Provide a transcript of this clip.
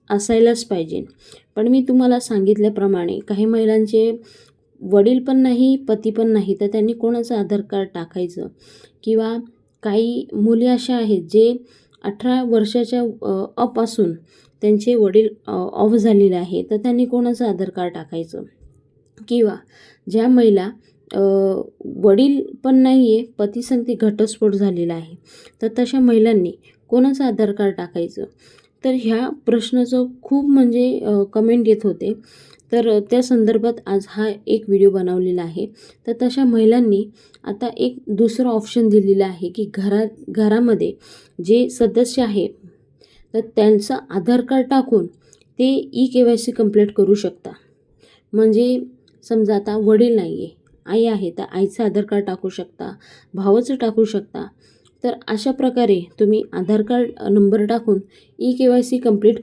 असायलाच पाहिजे. पण मी तुम्हाला सांगितल्याप्रमाणे काही महिलांचे वडील पण नाही, पती पण नाही, तर त्यांनी कोणाचं आधार कार्ड टाकायचं? किंवा काही मुली अशा आहेत जे 18 वर्षाच्या अप असून त्यांचे वडील ऑफ झालेले आहे, तर त्यांनी कोणाचं आधार कार्ड टाकायचं? किंवा ज्या महिला वडील पण नाही आहे, पती संगती घटस्फोट झालेला आहे, तर तशा महिलांनी कोणाचं आधार कार्ड टाकायचं? तर ह्या प्रश्नाचं खूप म्हणजे कमेंट येत होते. तर त्या संदर्भात आज हा एक व्हिडिओ बनवलेला आहे. तर तशा महिलांनी आता एक दुसरं ऑप्शन दिलेलं आहे की घरामध्ये जे सदस्य आहे तर त्यांचं आधार कार्ड टाकून ते ई-के-वाय-सी कंप्लीट करू शकता. म्हणजे समजा आता वडील नाही आहे, आई आहे, तर आईचं आधार कार्ड टाकू शकता, भावाचं टाकू शकता. तर अशा प्रकारे तुम्ही आधार कार्ड नंबर टाकून ई-के-वाय-सी कंप्लीट